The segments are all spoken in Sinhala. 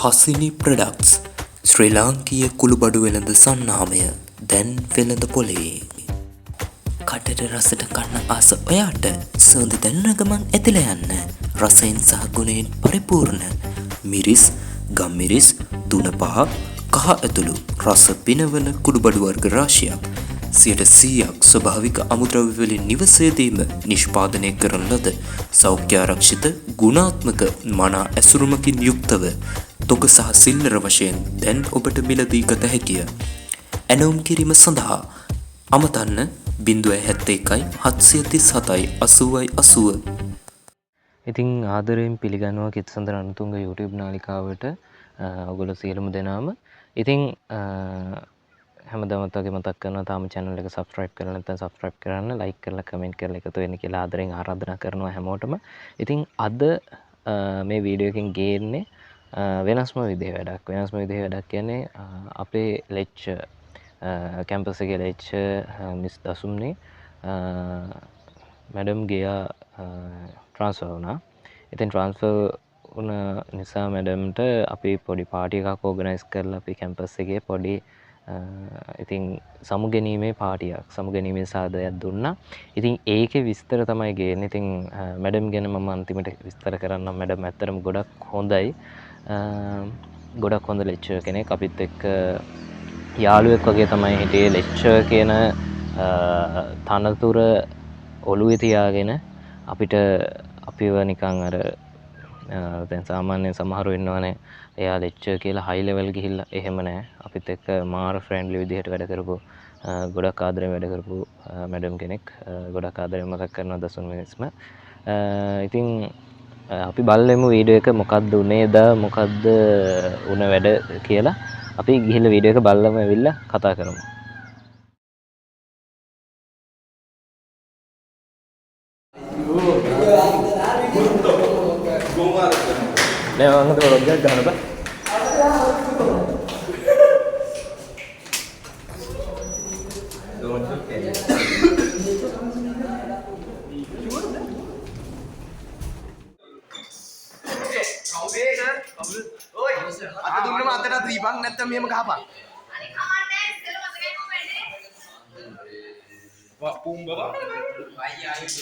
හසිනි ප්‍රොඩක්ට්ස් ශ්‍රී ලාංකීය කුළුබඩු වෙළඳ සන්නාමය දැන් වෙළඳ පොලේ. කටට රසට කන්න ආස ඔයාට සුවඳ දැනුන ගමන් ඇතිලා යන්න. රසයෙන් සහ ගුණයෙන් පරිපූර්ණ මිරිස්, ගම්මිරිස්, තුනපහ, කහ ඇතුළු රස පිනවන කුළුබඩු වර්ග රාශියක් 100% ස්වභාවික අමුද්‍රව්‍ය වලින් නිවසේදීම නිෂ්පාදනය කරන ලද සෞඛ්‍ය ආරක්ෂිත ගුණාත්මක මනා ඇසුරුමකින් යුක්තව තොග සහ සිල්ලර වශයෙන් දැන් ඔබට මිලදී ගත හැකිය. ඇනවුම් කිරීම සඳහා අමතන්න 071 737 8080. ඉතින් ආදරයෙන් පිළිගන්නවා කිත්සඳර අනුතුංග YouTube නාලිකාවට ඔයගොල්ලෝ සියලුම දෙනාම. ඉතින් හැමදාමත් වගේ මතක් කරනවා තාම channel එක subscribe කරලා නැත්නම් subscribe කරන්න, like කරලා comment කරලා එකතු වෙන්න කියලා ආදරෙන් ආරාධනා කරනවා හැමෝටම. ඉතින් අද මේ වීඩියෝ එකෙන් ගේන්නේ වෙනස්ම විදිහේ වැඩක්. වෙනස්ම විදිහේ වැඩක් කියන්නේ අපේ lecture කැම්පස් එකේ lecture මිස් දසුම්නේ මැඩම් ගියා ට්‍රාන්ස්ෆර් වුණා. ඉතින් ට්‍රාන්ස්ෆර් වුණ නිසා මැඩම්ට අපි පොඩි පාටි එකක් ඕගනයිස් කරලා අපි කැම්පස් එකේ පොඩි ඉතින් සමුගැනීමේ පාටියක්, සමුගැනීමේ සාදයක් දුන්නා. ඉතින් ඒකේ විස්තර තමයි ගේන්නේ. ඉතින් මැඩම් ගැන මම අන්තිමට විස්තර කරන්නම්. මැඩම් ඇත්තටම ගොඩක් හොඳයි. ගොඩක් හොඳ ලෙක්චර් කෙනෙක්. අපිත් එක්ක යාළුවෙක් වගේ තමයි හිටියේ. ලෙක්චර් කියන තනතුර ඔළුවේ තියාගෙන අපිට අපිව නිකන් අර දැන් සාමාන්‍යයෙන් සමහරව ඉන්නවනේ එයා ලෙක්චර් කියලා හයි ලෙවල් ගිහිල්ලා, එහෙම නැහැ. අපිත් එක්ක මාර ෆ්‍රෙන්ඩ්ලි විදිහට වැඩ කරපු ගොඩක් ආදරෙන් වැඩ කරපු මැඩම් කෙනෙක්. ගොඩක් ආදරෙන් මතක් කරනවා දසුන් මිනිස්ම. ඉතින් අපි බලමු වීඩියෝ එක මොකද්ද උනේද, මොකද්ද උන වැඩ කියලා. අපි ගිහිල්ලා වීඩියෝ එක බලමු, ඇවිල්ලා කතා කරමු. නෑ මම හිතුවා රොඩ් එකක් ගන්න බෑ. ඔය අත දුන්නම අතට දීපන් නැත්තම් මෙහෙම ගහපන්. අනේ කමන්නේ ඉතල මතකයි කොහෙන්නේ? වා පුම් බබා. අයිය ආයෙත්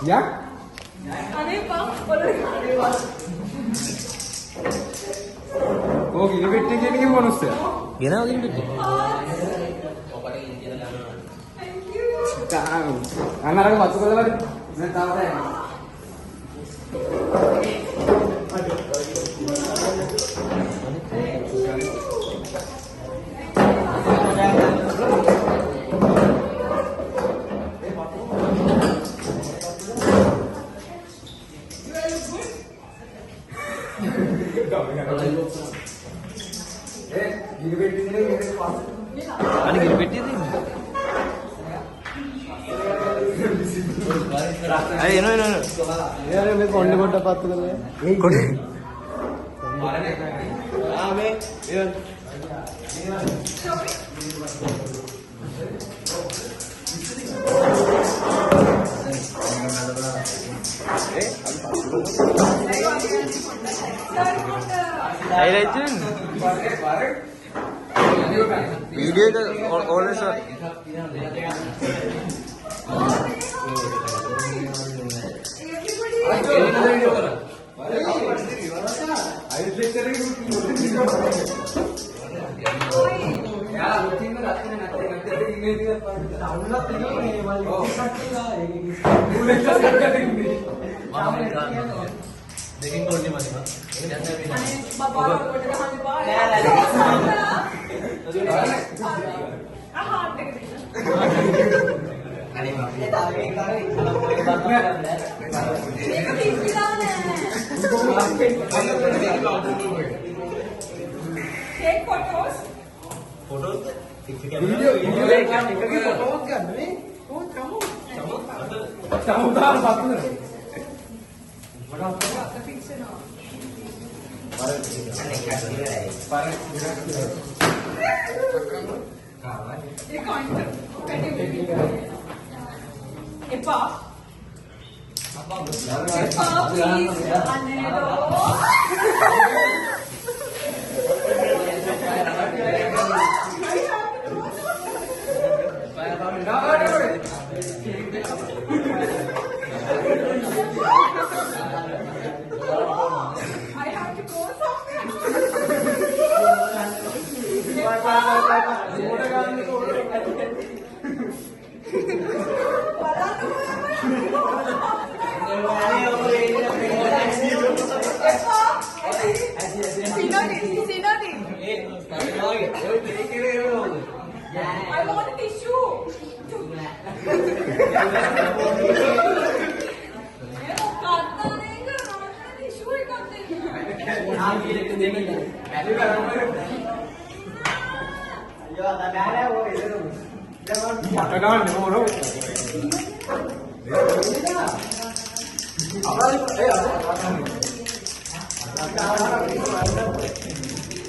Ya? Aneh bang, boleh. Oh, gini betti gini bonus ya? ගෙනාව ගිහින් පිටේ. Thank you. Tahu. Anak aku masuk ke dalam. Saya tahu deh. Gini betti gini pas. අනේ ගිහින් පිටේ තියෙන්නේ. අය එනවා. यार मैं कोंडे कोंडे पात कर रहे हैं. කොඩේ. हाँ मैं ये ඇයි රජුන්? වීඩියෝ එක ඕල්වෙස් Udah දෙකින් කොල්ලේ මදිවා. Take photos. Epa, please. I have to go I want a tissue.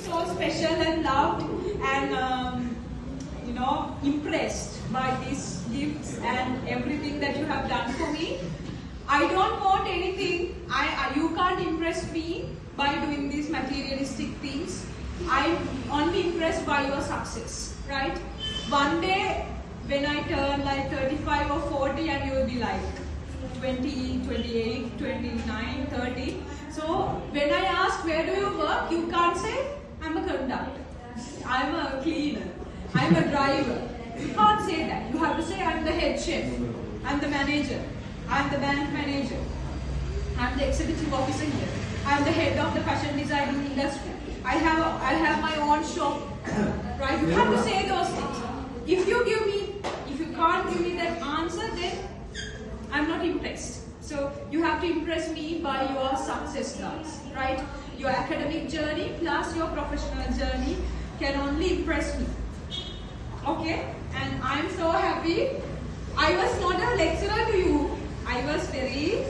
So special and loved and impressed by these gifts and everything that you have done for me. I don't want anything. You can't impress me by doing these materialistic things. I'm only impressed by your success, right? One day when I turn like 35 or 40 and you will be like 20, 28, 29, 30. So when I ask where do you work, you can't say I'm a conductor, I'm a cleaner, I'm a driver. You can't say that. You have to say I'm the head chef, I'm the manager, I'm the bank manager, I'm the executive officer here, I'm the head of the fashion designing industry. I have my own shop, right? You have to say those things. If you can't give me that answer, then I'm not impressed. So you have to impress me by your success, guys, right? Your academic journey plus your professional journey can only impress me. Okay? And I'm so happy. I was not a lecturer to you. I was very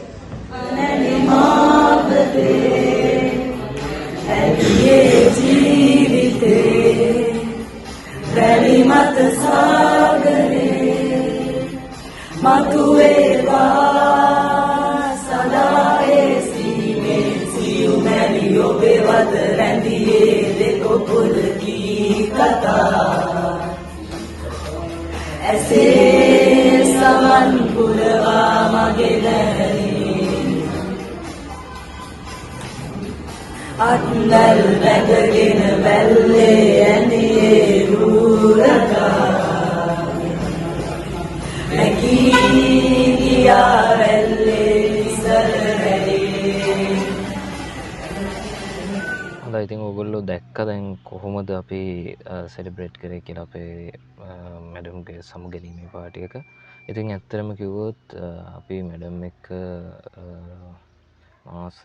හොඳයි ඉතින් ඔයගොල්ලෝ දැක්ක දැන් කොහොමද අපි සෙලිබ්‍රේට් කරේ කියලා අපේ මැඩම්ගේ සමුගැනීමේ පාටි එක. ඉතින් ඇත්තටම කිව්වොත් අපි මැඩම් එක්ක මාස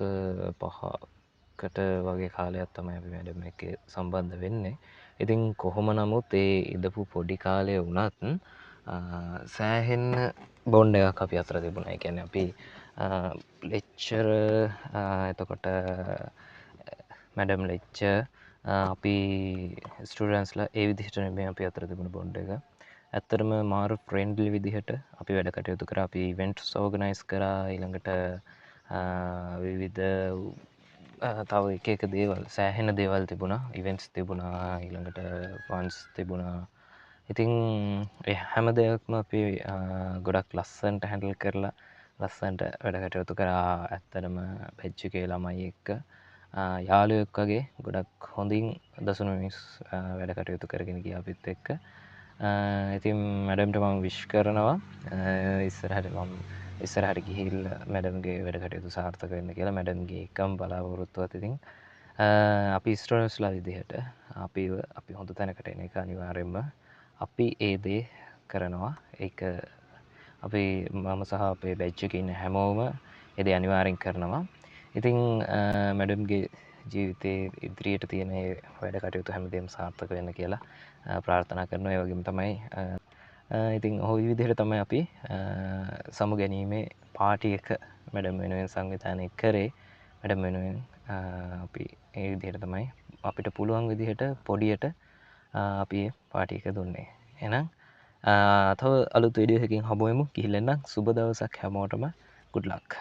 5කට වගේ කාලයක් තමයි අපි මැඩම් එක්ක සම්බන්ධ වෙන්නේ. ඉතින් කොහොම නමුත් ඒ ඉඳපු පොඩි කාලය වුණත් සෑහෙන්න බොන්ඩ් එකක් අපි අතර තිබුණා. ඒ කියන්නේ අපි ලෙක්චර් එතකොට මැඩම් ලෙක්චර් අපි ස්ටුඩන්ට්ස්ලා ඒ විදිහට නෙමෙයි අපි අතර තිබුණ බොන්ඩ් එක. ඇත්තටම මාරු ෆ්‍රෙන්ඩ්ලි විදිහට අපි වැඩ කටයුතු කරා. අපි ඉවෙන්ට්ස් ඕගනයිස් කරා. ඊළඟට විවිධ තව එක දේවල් සෑහෙන දේවල් තිබුණා. ඉවෙන්ට්ස් තිබුණා. ඊළඟට ෆන්ඩ්ස් තිබුණා. ඉතින් ඒ හැම දෙයක්ම අපි ගොඩක් ලස්සනට හැන්ඩල් කරලා ලස්සනට වැඩ කටයුතු කරා. ඇත්තටම බෙජ්ජුගේ ළමයි එක්ක යාළුවෙක් වගේ ගොඩක් හොඳින් දසුණු මිනිස් වැඩ කටයුතු කරගෙන ගියා අපිත් එක්ක. ඉතින් මැඩම්ට මම විශ් කරනවා ඉස්සරහට මම ඉස්සරහට ගිහිල්ලා මැඩම්ගේ වැඩ කටයුතු සාර්ථක වෙන්න කියලා මැඩම්ගේ එකම බලාපොරොත්තුවත් ඉතින් අපි ස්ටුඩන්ට්ස්ලා විදිහට අපි හොඳ තැනකට එන එක අනිවාර්යෙන්ම අපි ඒ දේ කරනවා. ඒක අපි මම සහ අපේ බැච් එකේ ඉන්න හැමෝම ඒ දේ අනිවාර්යෙන් කරනවා. ඉතින් මැඩම්ගේ ජීවිතේ ඉදිරියට තියෙන ඒ වැඩ කටයුතු හැමදේම සාර්ථක වෙන්න කියලා ප්‍රාර්ථනා කරනවා. ඒ වගේම තමයි ඉතින් ඔය විදිහට තමයි අපි සමුගැනීමේ පාටි එක මැඩම් වෙනුවෙන් සංවිධානය කරේ. මැඩම් වෙනුවෙන් අපි ඒ විදිහට තමයි අපිට පුළුවන් විදිහට පොඩියට අපි පාටි එක දුන්නේ. එහෙනම් තව අලුත් වීඩියෝ එකකින් හමුවෙමු. ගිහින් එන්න. සුබ දවසක් හැමෝටම. good luck.